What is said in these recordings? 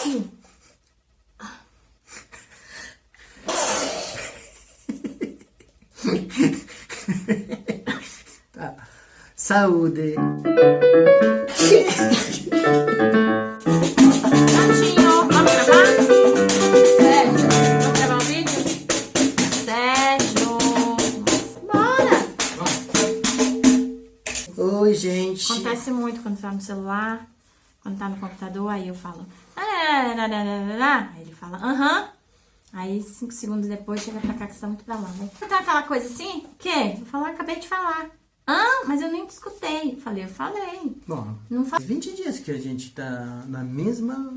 aqui. Tá. Saúde. Gatinho, vamos gravar? Sérgio, vamos gravar o vídeo? Sérgio, bora! Oi, gente. Acontece muito quando tá no celular, quando tá no computador, aí eu falo... Aí ele fala, aham. Aí 5 segundos depois chega pra cá que você tá muito pra lá, né? Tá aquela coisa assim? O quê? Eu falo, acabei de falar. Mas eu nem te escutei. Eu falei. Bom, Não faz 20 dias que a gente tá na mesma...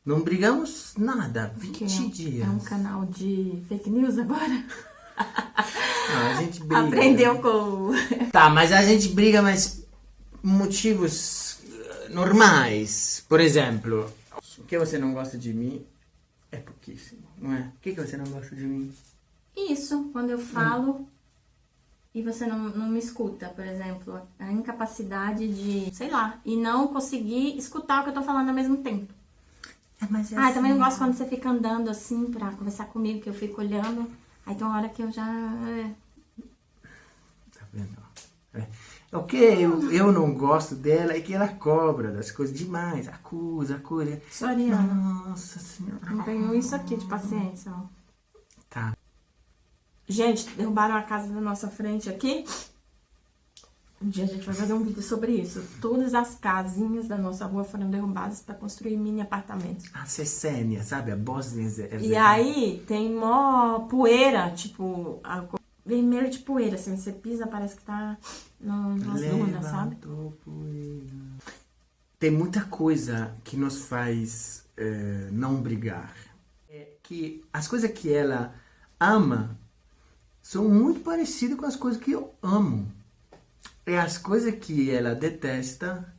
Não brigamos nada. 20 dias. É um canal de fake news agora? Não, a gente briga. Aprendeu com... Tá, mas a gente briga, mas motivos normais. Por exemplo, o que você não gosta de mim é pouquíssimo, não é? O que você não gosta de mim? Isso, quando eu falo e você não me escuta, por exemplo. A incapacidade de, sei lá, e não conseguir escutar o que eu tô falando ao mesmo tempo. Mas é Eu também não gosto quando você fica andando assim pra conversar comigo, que eu fico olhando. Aí tem uma hora que eu já... Tá vendo? O que eu não gosto dela é que ela cobra das coisas demais. Acusa. Soriana, Nossa senhora. não tenho isso aqui de paciência, ó. Tá. Gente, derrubaram a casa da nossa frente aqui. Um dia a gente vai fazer um vídeo sobre isso. Todas as casinhas da nossa rua foram derrubadas para construir mini apartamentos. A Cecênia, sabe? A Bósnia. E aí tem mó poeira, tipo, vermelho de poeira, assim, você pisa, parece que tá nas dunas, sabe? Poeira. Tem muita coisa que nos faz não brigar. É que as coisas que ela ama são muito parecidas com as coisas que eu amo. E as coisas que ela detesta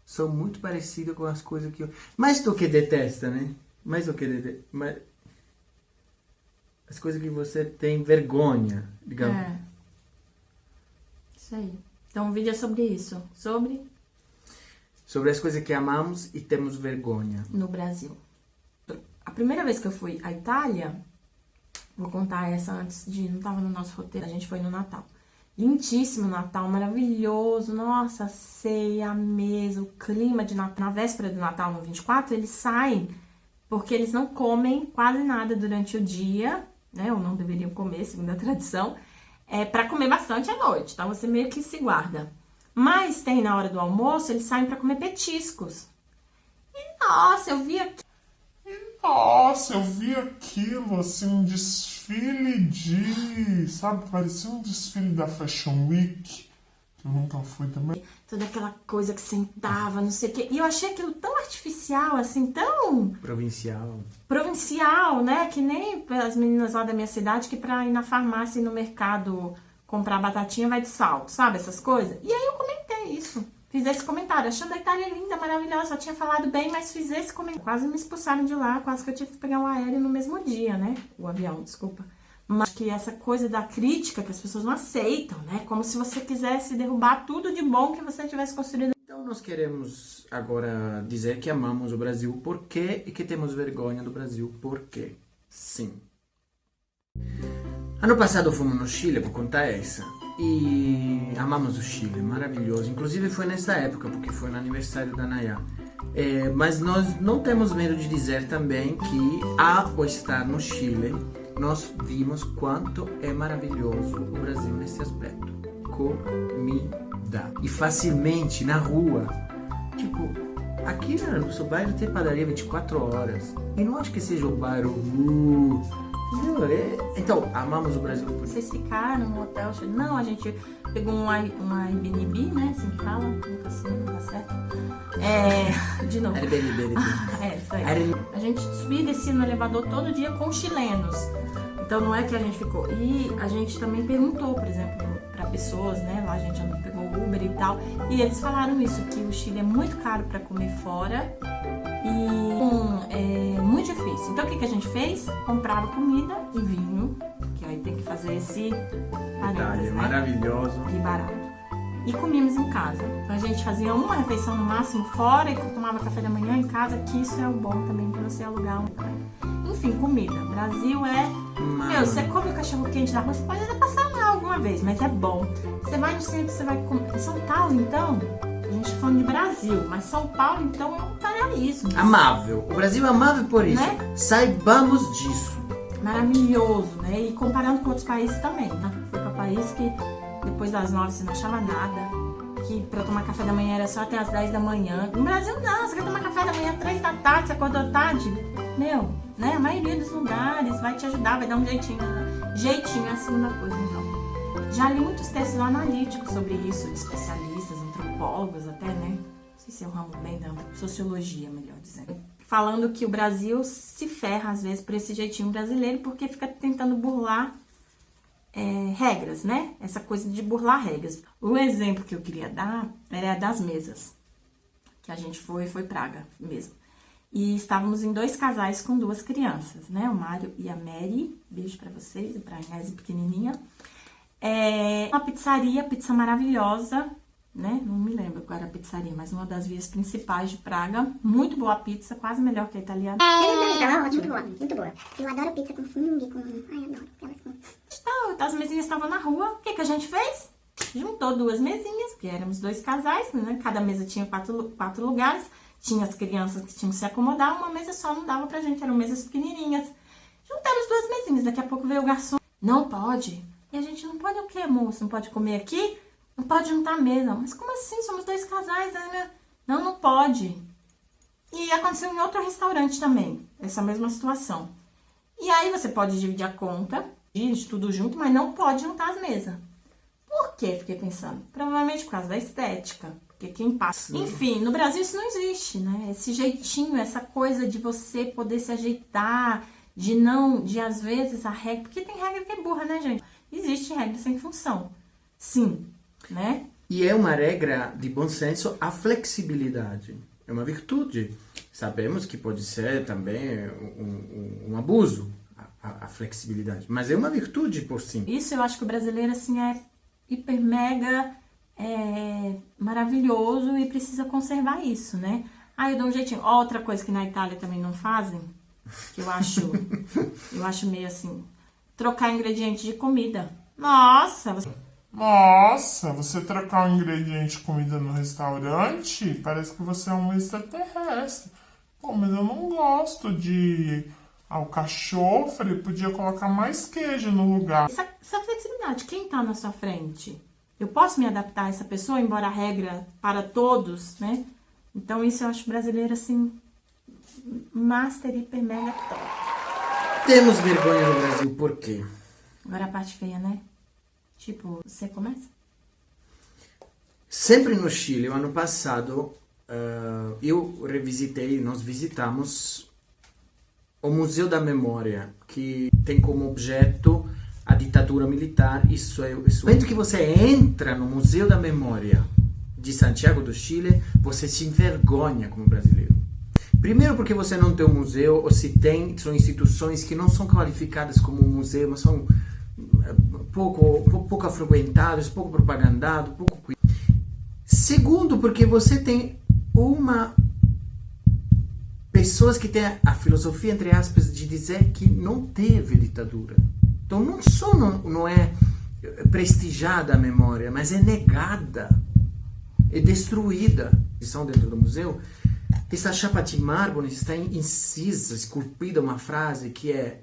são muito parecidas com as coisas que eu... Mais do que detesta, né? Mais do que detesta. As coisas que você tem vergonha, digamos. É. Isso aí. Então o vídeo é sobre isso. Sobre as coisas que amamos e temos vergonha. No Brasil. A primeira vez que eu fui à Itália, vou contar essa antes de... Não tava no nosso roteiro, a gente foi no Natal. Lindíssimo Natal, maravilhoso, nossa, a ceia, a mesa, o clima de Natal. Na véspera do Natal, no 24, eles saem porque eles não comem quase nada durante o dia, né, ou não deveriam comer, segundo a tradição, pra comer bastante à noite, tá? Você meio que se guarda. Mas tem na hora do almoço, eles saem pra comer petiscos. E nossa, eu vi aquilo, assim, um desfile sabe, parecia um desfile da Fashion Week, que eu nunca fui também. Toda aquela coisa que sentava, não sei o quê. E eu achei aquilo tão artificial, assim, tão... Provincial, né? Que nem as meninas lá da minha cidade, que pra ir na farmácia e no mercado comprar batatinha vai de salto, sabe? Essas coisas. E aí eu comentei isso. Fiz esse comentário, achando a Itália linda, maravilhosa, só tinha falado bem, mas fiz esse comentário. Quase me expulsaram de lá, quase que eu tive que pegar um aéreo no mesmo dia, né? O avião, desculpa. Mas que essa coisa da crítica que as pessoas não aceitam, né? Como se você quisesse derrubar tudo de bom que você tivesse construído. Então nós queremos agora dizer que amamos o Brasil por quê e que temos vergonha do Brasil por quê. Sim. Ano passado fomos no Chile, vou contar essa. E amamos o Chile, maravilhoso. Inclusive foi nessa época, porque foi no aniversário da Nayá. Mas nós não temos medo de dizer também que, ao estar no Chile, nós vimos quanto é maravilhoso o Brasil nesse aspecto. Comida. E facilmente, na rua. Tipo, aqui no nosso bairro tem padaria 24 horas. E não acho que seja o bairro... Então, amamos o Brasil por isso. Vocês ficaram no hotel? Não, a gente pegou um Airbnb, né? Assim que fala, nunca sei, não dá certo. De novo. Airbnb. Isso aí. A gente subia e descia no elevador todo dia com chilenos. Então não é que a gente ficou. E a gente também perguntou, por exemplo, pra pessoas, né? Lá a gente pegou Uber e tal. E eles falaram isso, que o Chile é muito caro pra comer fora. E é muito difícil. Então o que a gente fez? Comprava comida e vinho, que aí tem que fazer esse parênteses, né? Maravilhoso. E barato. e comíamos em casa. Então a gente fazia uma refeição no máximo fora e tomava café da manhã em casa, que isso é o bom também para você alugar um. Enfim, comida. Brasil meu, você come o cachorro quente da rua, você pode até passar mal alguma vez, mas é bom. Você vai no centro, você vai comer. Em São Paulo, então, a gente tá falando de Brasil, mas São Paulo, então, é um paraíso. Amável. O Brasil é amável por isso. Né? Saibamos disso. Maravilhoso, né? E comparando com outros países também, né? Foi para país que depois das 9 você não achava nada, que para tomar café da manhã era só até as 10 da manhã. No Brasil não, você quer tomar café da manhã 3 da tarde, você acordou tarde, meu, né? A maioria dos lugares vai te ajudar, vai dar um jeitinho, né? Jeitinho é a segunda coisa, então. Já li muitos textos analíticos sobre isso, de especialistas, antropólogos até, né? Não sei se é o ramo bem da sociologia, melhor dizendo. Falando que o Brasil se ferra, às vezes, por esse jeitinho brasileiro, porque fica tentando burlar regras, né? Essa coisa de burlar regras. O exemplo que eu queria dar era das mesas, que a gente foi Praga mesmo. E estávamos em 2 casais com 2 crianças, né? O Mário e a Mary. Beijo pra vocês e pra Inés pequenininha. Uma pizzaria, pizza maravilhosa, né? Não me lembro qual era a pizzaria, mas uma das vias principais de Praga. Muito boa pizza, quase melhor que a italiana. Muito boa, muito boa. Eu adoro pizza com fungo, com... Ai, adoro. As mesinhas estavam na rua. O que a gente fez? Juntou 2 mesinhas, porque éramos 2 casais, né? Cada mesa tinha 4 lugares. Tinha as crianças que tinham que se acomodar. Uma mesa só não dava pra gente, eram mesas pequenininhas. Juntamos 2 mesinhas. Daqui a pouco veio o garçom. Não pode. E a gente, não pode o quê, moço? Não pode comer aqui? Não pode juntar a mesa. Mas como assim? Somos 2 casais, né? Não pode. E aconteceu em outro restaurante também, essa mesma situação. E aí você pode dividir a conta, de tudo junto, mas não pode juntar as mesas. Por quê? Fiquei pensando. Provavelmente por causa da estética. Porque quem passa... Enfim, no Brasil isso não existe, né? Esse jeitinho, essa coisa de você poder se ajeitar, de às vezes a regra... Porque tem regra que é burra, né, gente? Existe regra sem função. Sim, né? E é uma regra de bom senso a flexibilidade. É uma virtude. Sabemos que pode ser também um abuso, a flexibilidade. Mas é uma virtude por si. Isso eu acho que o brasileiro, assim, é hiper mega maravilhoso e precisa conservar isso, né? Eu dou um jeitinho. Outra coisa que na Itália também não fazem, que eu acho meio assim, trocar ingrediente de comida. Nossa, você trocar um ingrediente de comida no restaurante, parece que você é um extraterrestre. Pô, mas eu não gosto de alcachofre, podia colocar mais queijo no lugar. Essa flexibilidade, quem tá na sua frente? Eu posso me adaptar a essa pessoa, embora a regra para todos, né? Então isso eu acho brasileiro, assim, master, hiper, mega top. Temos vergonha no Brasil, por quê? Agora a parte feia, né? Tipo, você começa? Sempre no Chile, o ano passado, nós visitamos o Museu da Memória, que tem como objeto a ditadura militar. Isso é o momento que você entra no Museu da Memória de Santiago do Chile, você se envergonha como brasileiro. Primeiro porque você não tem um museu, ou se tem, são instituições que não são qualificadas como um museu, mas são pouco frequentadas, pouco propagandadas, pouco... Segundo, porque você tem pessoas que têm a filosofia, entre aspas, de dizer que não teve ditadura. Então não só não é prestigiada a memória, mas é negada, é destruída. Estão dentro do museu. Essa chapa de mármore está incisa, esculpida uma frase que é: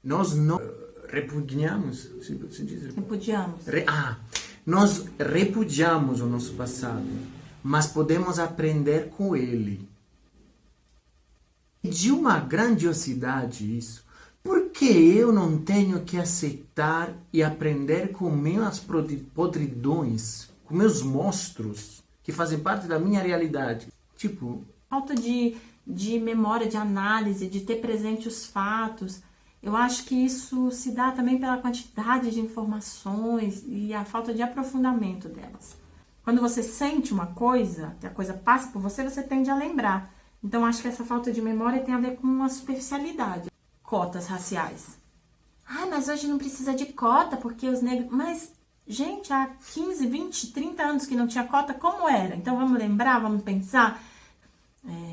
nós não repudiamos, se diz? Repudiamos. Nós repudiamos o nosso passado, mas podemos aprender com ele. De uma grandiosidade isso. Por que eu não tenho que aceitar e aprender com minhas podridões, com meus monstros, que fazem parte da minha realidade? Tipo... Falta de memória, de análise, de ter presente os fatos. Eu acho que isso se dá também pela quantidade de informações e a falta de aprofundamento delas. Quando você sente uma coisa, que a coisa passa por você, você tende a lembrar. Então, acho que essa falta de memória tem a ver com uma superficialidade. Cotas raciais. Mas hoje não precisa de cota, porque os negros... Mas Gente, há 15, 20, 30 anos que não tinha cota, como era? Então vamos lembrar, vamos pensar.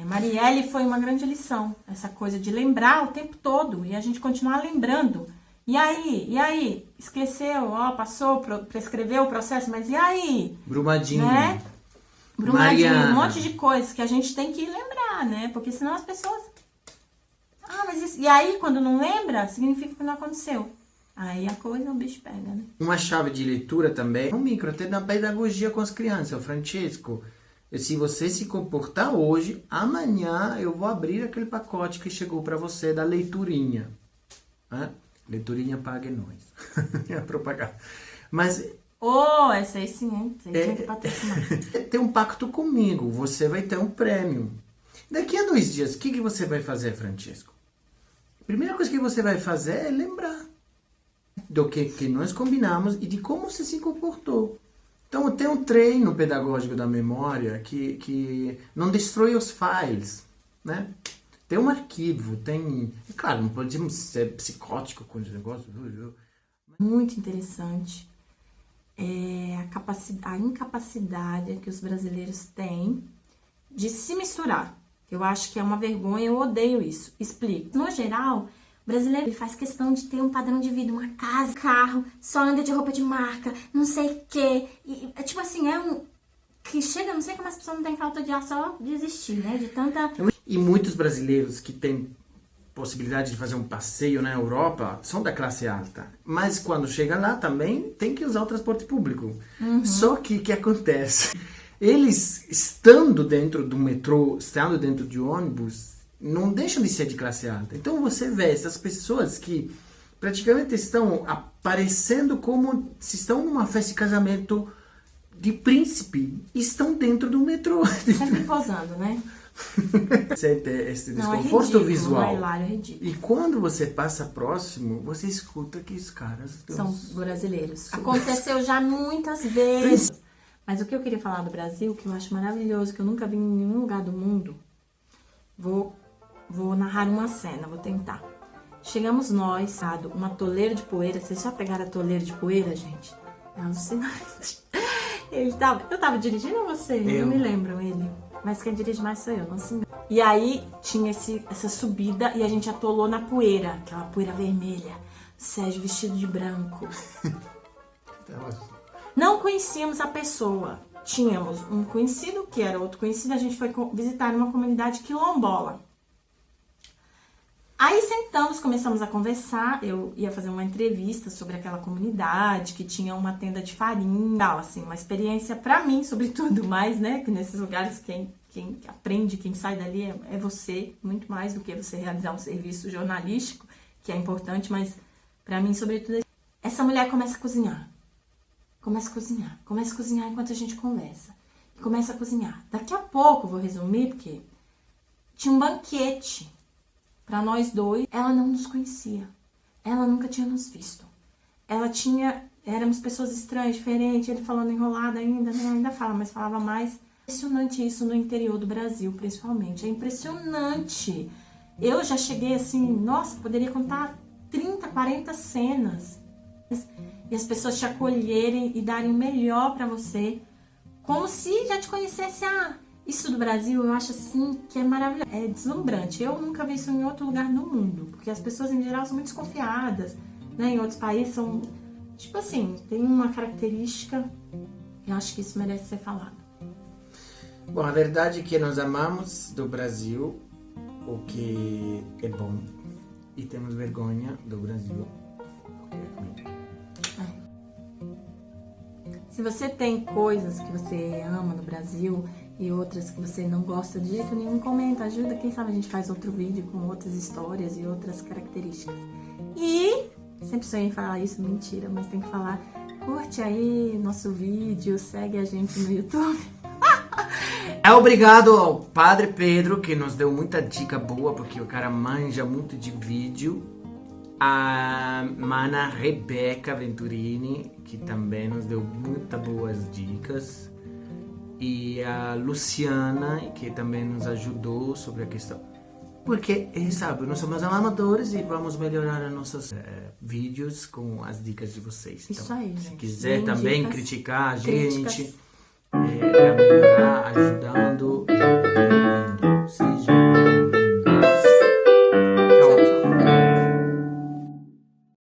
Marielle foi uma grande lição, essa coisa de lembrar o tempo todo e a gente continuar lembrando. E aí? Esqueceu, passou, prescreveu o processo, mas e aí? Brumadinho. Né? Brumadinho, Mariana. um monte de coisas que a gente tem que lembrar, né? Porque senão as pessoas... mas isso... E aí, quando não lembra, significa que não aconteceu. Aí a coisa, o bicho pega, né? Uma chave de leitura também, um micro, até na pedagogia com as crianças. Francesco, se você se comportar hoje, amanhã eu vou abrir aquele pacote que chegou para você da leiturinha. Né? Leiturinha pague nós. É a propaganda. Mas... essa aí sim, hein? Essa aí tinha que patrocinar. Tem um pacto comigo, você vai ter um prêmio. Daqui a 2 dias, o que você vai fazer, Francesco? A primeira coisa que você vai fazer é lembrar do que nós combinamos e de como você se comportou. Então, tem um treino pedagógico da memória que não destrói os files, né? Tem um arquivo, tem... Claro, não podemos ser psicótico com esse negócio. Muito interessante. A incapacidade que os brasileiros têm de se misturar. Eu acho que é uma vergonha, eu odeio isso. Explico. No geral, o brasileiro ele faz questão de ter um padrão de vida, uma casa, carro, só anda de roupa de marca, não sei o quê. Tipo assim, que chega, não sei como as pessoas não têm falta de ar só de existir, né? De tanta... E muitos brasileiros que têm possibilidade de fazer um passeio na Europa são da classe alta. Mas quando chega lá também tem que usar o transporte público. Só que o que acontece? Eles, estando dentro do metrô, estando dentro de ônibus, não deixam de ser de classe alta. Então você vê essas pessoas que praticamente estão aparecendo como se estão numa festa de casamento de príncipe, estão dentro do metrô. Sempre posando, né? Sente esse Não, é desconforto ridículo, visual. não é hilário, é ridículo. E quando você passa próximo, você escuta que os caras São brasileiros. Aconteceu já muitas vezes. Mas o que eu queria falar do Brasil, que eu acho maravilhoso, que eu nunca vi em nenhum lugar do mundo, vou narrar uma cena, vou tentar. Chegamos nós, uma toleira de poeira. Vocês já pegaram a toleira de poeira, gente? É alucinante. Eu tava dirigindo ou você? Eu não me lembro ele. Mas quem dirige mais sou eu, não se engana. E aí tinha essa subida e a gente atolou na poeira, aquela poeira vermelha. Sérgio vestido de branco. Não conhecíamos a pessoa. Tínhamos um conhecido que era outro conhecido. A gente foi visitar uma comunidade quilombola. Aí sentamos, começamos a conversar. Eu ia fazer uma entrevista sobre aquela comunidade que tinha uma tenda de farinha, assim, uma experiência pra mim, sobretudo, mais, né? Que nesses lugares quem aprende, quem sai dali é você, muito mais do que você realizar um serviço jornalístico, que é importante, mas pra mim, sobretudo, essa mulher começa a cozinhar. Começa a cozinhar enquanto a gente conversa. Começa a cozinhar. Daqui a pouco, vou resumir, porque tinha um banquete para nós dois. Ela não nos conhecia. Ela nunca tinha nos visto. Éramos pessoas estranhas, diferentes. Ele falando enrolado ainda, né? Ainda fala, mas falava mais. Impressionante isso no interior do Brasil, principalmente. É impressionante. Eu já cheguei assim, nossa, poderia contar 30, 40 cenas. E as pessoas te acolherem e darem o melhor pra você, como se já te conhecesse. Isso do Brasil, eu acho assim que é maravilhoso, é deslumbrante. Eu nunca vi isso em outro lugar no mundo, porque as pessoas em geral são muito desconfiadas, né? Em outros países são, tipo assim, tem uma característica, eu acho que isso merece ser falado. Bom, a verdade é que nós amamos do Brasil o que é bom e temos vergonha do Brasil o que é ruim. Se você tem coisas que você ama no Brasil e outras que você não gosta de jeito nenhum, comenta, ajuda. Quem sabe a gente faz outro vídeo com outras histórias e outras características. E sempre sonhei em falar isso, mentira, mas tem que falar. Curte aí nosso vídeo, segue a gente no YouTube. Obrigado ao Padre Pedro, que nos deu muita dica boa, porque o cara manja muito de vídeo. A mana Rebeca Venturini, que também nos deu muitas boas dicas. E a Luciana, que também nos ajudou sobre a questão Porque, sabe, nós somos amadores e vamos melhorar os nossos vídeos com as dicas de vocês. Então, Isso aí, se gente. quiser Deem também dicas, criticar a críticas. gente, para melhorar, ajudando, bem-vindo. Seja